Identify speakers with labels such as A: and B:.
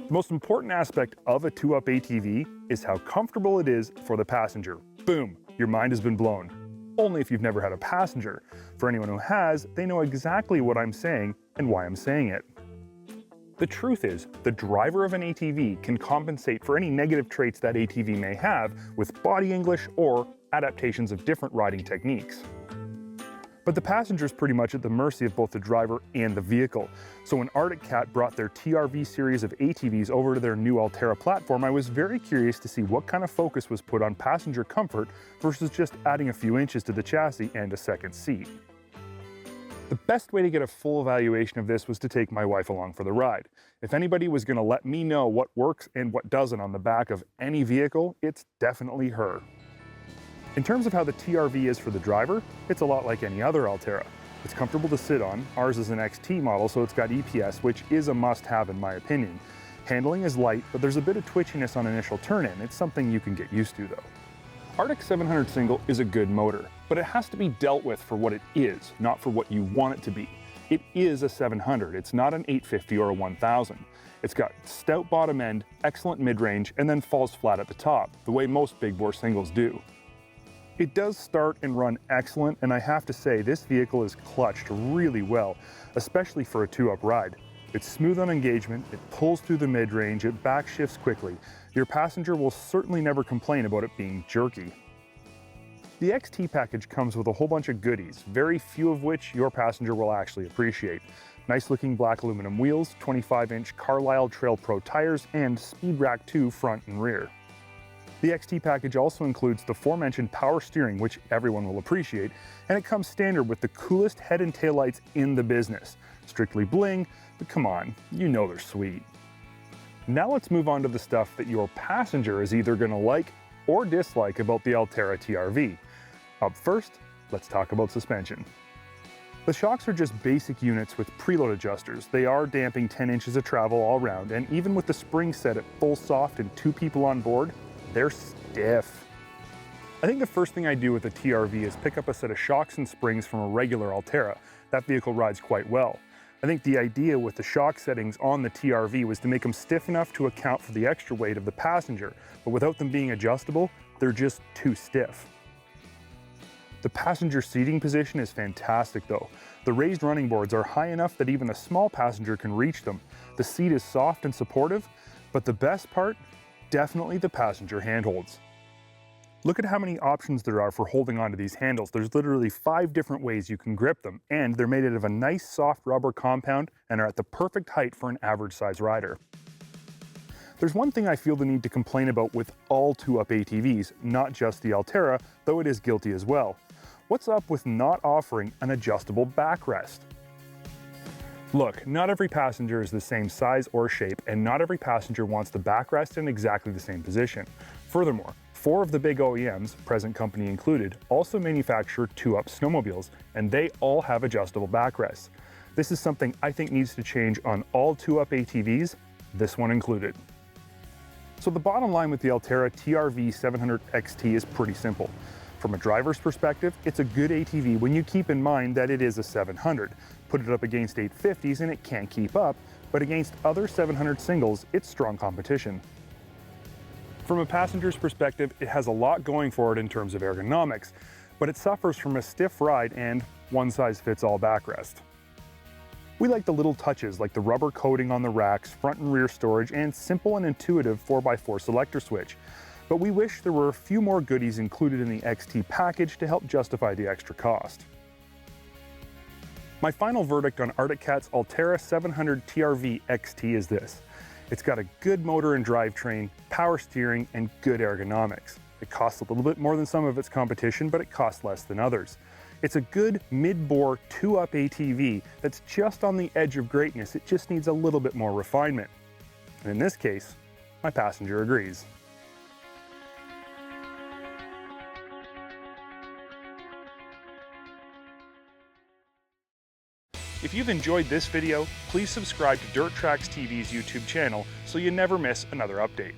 A: The most important aspect of a 2-up ATV is how comfortable it is for the passenger. Boom, your mind has been blown. Only if you've never had a passenger. For anyone who has, they know exactly what I'm saying and why I'm saying it. The truth is, the driver of an ATV can compensate for any negative traits that ATV may have with body English or adaptations of different riding techniques. But the passenger is pretty much at the mercy of both the driver and the vehicle. So when Arctic Cat brought their TRV series of ATVs over to their new Alterra platform, I was very curious to see what kind of focus was put on passenger comfort versus just adding a few inches to the chassis and a second seat. The best way to get a full evaluation of this was to take my wife along for the ride. If anybody was going to let me know what works and what doesn't on the back of any vehicle, it's definitely her. In terms of how the TRV is for the driver, it's a lot like any other Alterra. It's comfortable to sit on. Ours is an XT model, so it's got EPS, which is a must-have in my opinion. Handling is light, but there's a bit of twitchiness on initial turn-in. It's something you can get used to though. Arctic 700 single is a good motor, but it has to be dealt with for what it is, not for what you want it to be. It is a 700, it's not an 850 or a 1000. It's got stout bottom end, excellent mid-range, and then falls flat at the top, the way most big bore singles do. It does start and run excellent, and I have to say this vehicle is clutched really well, especially for a 2-up ride. It's smooth on engagement, it pulls through the mid-range, it back shifts quickly. Your passenger will certainly never complain about it being jerky. The XT package comes with a whole bunch of goodies, very few of which your passenger will actually appreciate. Nice looking black aluminum wheels, 25-inch Carlisle Trail Pro tires, and Speed Rack 2 front and rear. The XT package also includes the aforementioned power steering, which everyone will appreciate, and it comes standard with the coolest head and tail lights in the business. Strictly bling, but come on, you know they're sweet. Now let's move on to the stuff that your passenger is either going to like or dislike about the Alterra TRV. Up first, let's talk about suspension. The shocks are just basic units with preload adjusters. They are damping 10 inches of travel all around, and even with the spring set at full soft and 2 people on board, they're stiff. I think the first thing I do with a TRV is pick up a set of shocks and springs from a regular Alterra. That vehicle rides quite well. I think the idea with the shock settings on the TRV was to make them stiff enough to account for the extra weight of the passenger, but without them being adjustable, they're just too stiff. The passenger seating position is fantastic though. The raised running boards are high enough that even a small passenger can reach them. The seat is soft and supportive, but the best part, definitely the passenger handholds. Look at how many options there are for holding onto these handles. There's literally 5 different ways you can grip them, and they're made out of a nice soft rubber compound and are at the perfect height for an average size rider. There's one thing I feel the need to complain about with all 2-up ATVs, not just the Alterra, though it is guilty as well. What's up with not offering an adjustable backrest? Look, not every passenger is the same size or shape, and not every passenger wants the backrest in exactly the same position. Furthermore, 4 of the big OEMs, present company included, also manufacture 2-up snowmobiles, and they all have adjustable backrests. This is something I think needs to change on all 2-up ATVs, this one included. So the bottom line with the Alterra TRV 700 XT is pretty simple. From a driver's perspective, it's a good ATV when you keep in mind that it is a 700. Put it up against 850s and it can't keep up, but against other 700 singles, it's strong competition. From a passenger's perspective, it has a lot going for it in terms of ergonomics, but it suffers from a stiff ride and one-size-fits-all backrest. We like the little touches like the rubber coating on the racks, front and rear storage, and simple and intuitive 4x4 selector switch. But we wish there were a few more goodies included in the XT package to help justify the extra cost. My final verdict on Arctic Cat's Alterra 700 TRV XT is this. It's got a good motor and drivetrain, power steering, and good ergonomics. It costs a little bit more than some of its competition, but it costs less than others. It's a good mid-bore 2-up ATV that's just on the edge of greatness. It just needs a little bit more refinement. And in this case, my passenger agrees. If you've enjoyed this video, please subscribe to Dirt Tracks TV's YouTube channel so you never miss another update.